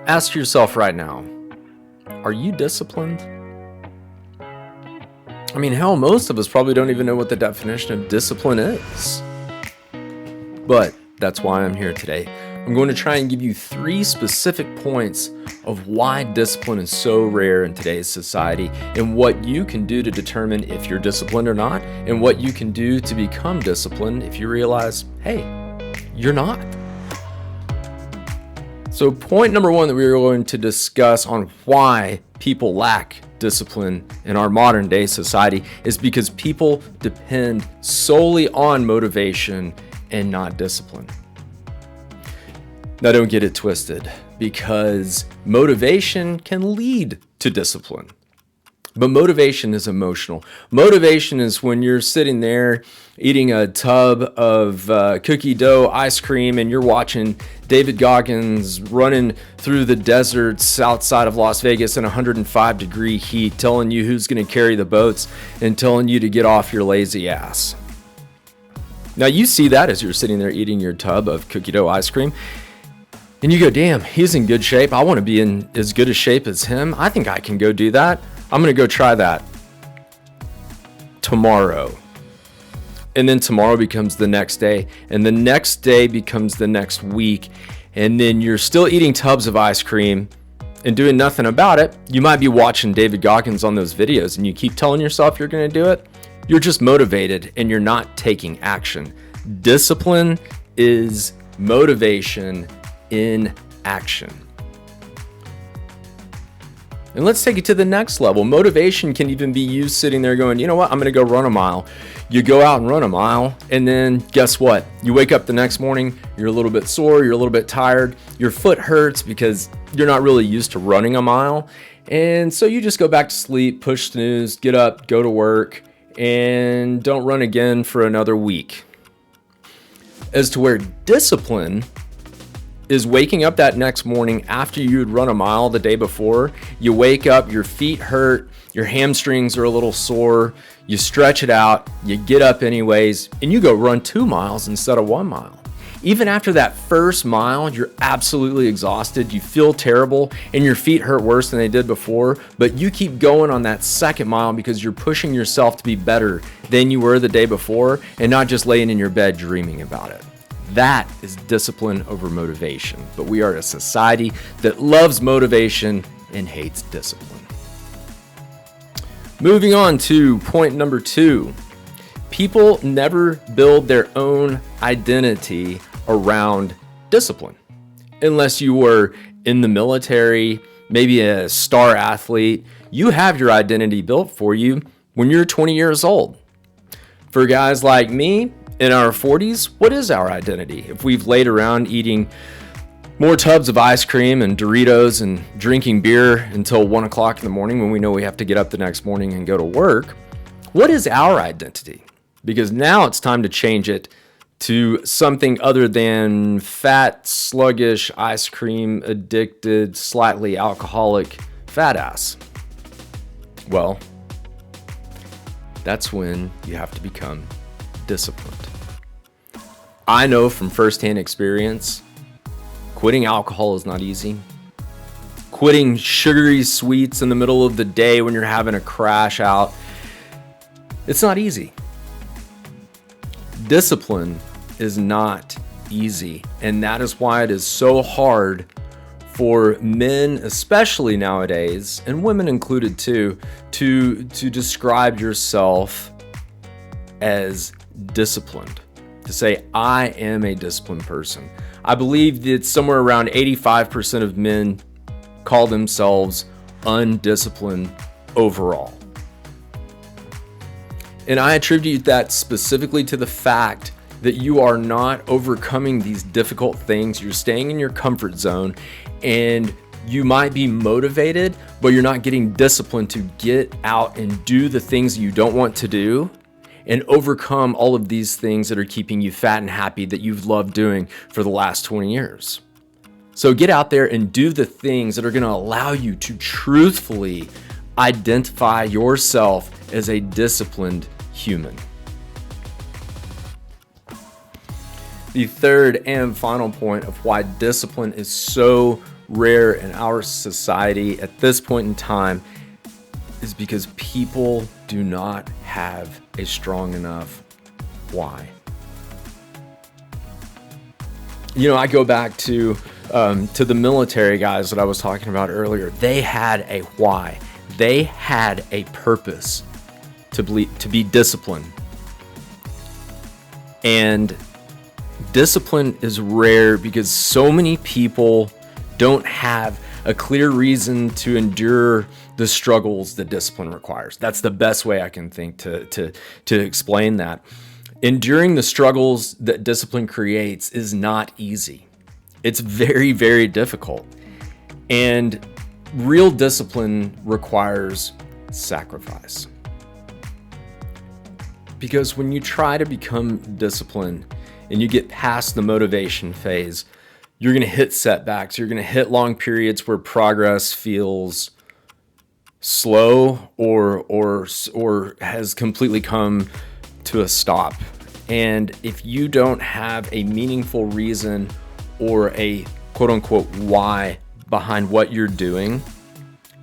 Ask yourself right now, are you disciplined? I mean, hell, most of us probably don't even know what the definition of discipline is. But that's why I'm here today. I'm going to try and give you 3 specific points of why discipline is so rare in today's society and what you can do to determine if you're disciplined or not, and what you can do to become disciplined if you realize, hey, you're not. So point number 1 that we are going to discuss on why people lack discipline in our modern day society is because people depend solely on motivation and not discipline. Now, don't get it twisted, because motivation can lead to discipline. But motivation is emotional. Motivation is when you're sitting there eating a tub of cookie dough ice cream and you're watching David Goggins running through the deserts outside of Las Vegas in 105-degree heat, telling you who's going to carry the boats and telling you to get off your lazy ass. Now, you see that as you're sitting there eating your tub of cookie dough ice cream, and you go, damn, he's in good shape. I want to be in as good a shape as him. I think I can go do that. I'm going to go try that tomorrow. And then tomorrow becomes the next day. And the next day becomes the next week. And then you're still eating tubs of ice cream and doing nothing about it. You might be watching David Goggins on those videos and you keep telling yourself you're going to do it. You're just motivated and you're not taking action. Discipline is motivation in action. And let's take it to the next level. Motivation can even be used sitting there going, you know what, I'm going to go run a mile. You go out and run a mile, and then guess what? You wake up the next morning, you're a little bit sore, you're a little bit tired, your foot hurts because you're not really used to running a mile. And so you just go back to sleep, push snooze, get up, go to work, and don't run again for another week. As to where discipline is waking up that next morning after you'd run a mile the day before. You wake up, your feet hurt, your hamstrings are a little sore, you stretch it out, you get up anyways, and you go run 2 miles instead of 1 mile. Even after that first mile, you're absolutely exhausted, you feel terrible, and your feet hurt worse than they did before, but you keep going on that second mile because you're pushing yourself to be better than you were the day before and not just laying in your bed dreaming about it. That is discipline over motivation. But we are a society that loves motivation and hates discipline. Moving on to point number 2. People never build their own identity around discipline. Unless you were in the military, maybe a star athlete, you have your identity built for you when you're 20 years old. For guys like me, in our 40s, what is our identity? If we've laid around eating more tubs of ice cream and Doritos and drinking beer until 1 o'clock in the morning when we know we have to get up the next morning and go to work, what is our identity? Because now it's time to change it to something other than fat, sluggish, ice cream addicted, slightly alcoholic fat ass. Well, that's when you have to become disciplined. I know from firsthand experience, quitting alcohol is not easy. Quitting sugary sweets in the middle of the day when you're having a crash out, it's not easy. Discipline is not easy, and that is why it is so hard for men, especially nowadays, and women included too, to describe yourself as disciplined, to say, I am a disciplined person. I believe that somewhere around 85% of men call themselves undisciplined overall. And I attribute that specifically to the fact that you are not overcoming these difficult things. You're staying in your comfort zone, and you might be motivated, but you're not getting disciplined to get out and do the things you don't want to do and overcome all of these things that are keeping you fat and happy that you've loved doing for the last 20 years. So get out there and do the things that are going to allow you to truthfully identify yourself as a disciplined human. The third and final point of why discipline is so rare in our society at this point in time is because people do not have a strong enough why. I go back to the military guys that I was talking about earlier. They had a why. They had a purpose to be disciplined. And discipline is rare because so many people don't have a clear reason to endure the struggles that discipline requires. That's the best way I can think to explain that. Enduring the struggles that discipline creates is not easy. It's very, very difficult. And real discipline requires sacrifice. Because when you try to become disciplined and you get past the motivation phase, you're going to hit setbacks. You're going to hit long periods where progress feels slow or has completely come to a stop. And if you don't have a meaningful reason or a quote unquote why behind what you're doing,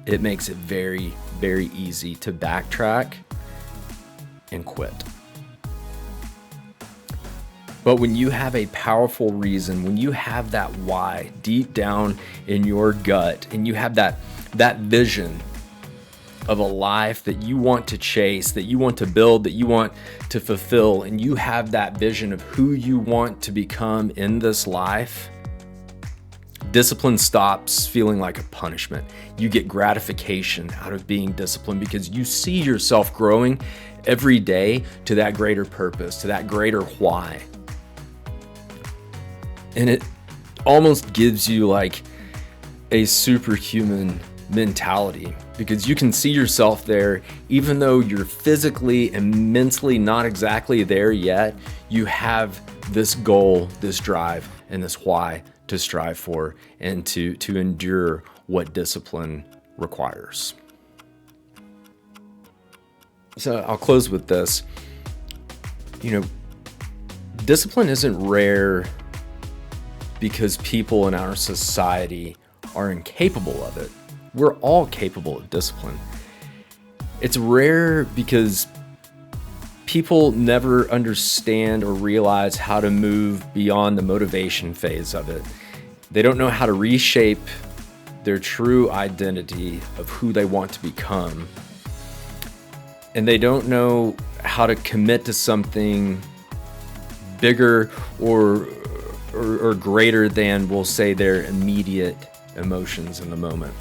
it makes it very, very easy to backtrack and quit. But when you have a powerful reason, when you have that why deep down in your gut, and you have that vision of a life that you want to chase, that you want to build, that you want to fulfill, and you have that vision of who you want to become in this life, discipline stops feeling like a punishment. You get gratification out of being disciplined because you see yourself growing every day to that greater purpose, to that greater why. And it almost gives you like a superhuman mentality because you can see yourself there, even though you're physically and mentally not exactly there yet. You have this goal, this drive, and this why to strive for and to endure what discipline requires. So I'll close with this. Discipline isn't rare because people in our society are incapable of it. We're all capable of discipline. It's rare because people never understand or realize how to move beyond the motivation phase of it. They don't know how to reshape their true identity of who they want to become. And they don't know how to commit to something bigger or greater than, we'll say, their immediate emotions in the moment.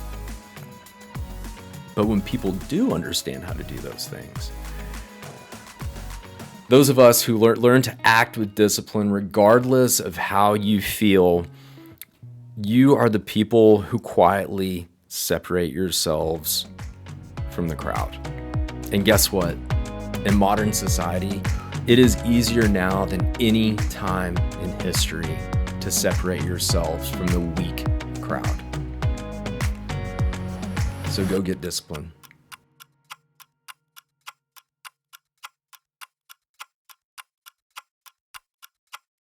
But when people do understand how to do those things, those of us who learn to act with discipline, regardless of how you feel, you are the people who quietly separate yourselves from the crowd. And guess what? In modern society, it is easier now than any time in history to separate yourselves from the weak crowd. So go get discipline.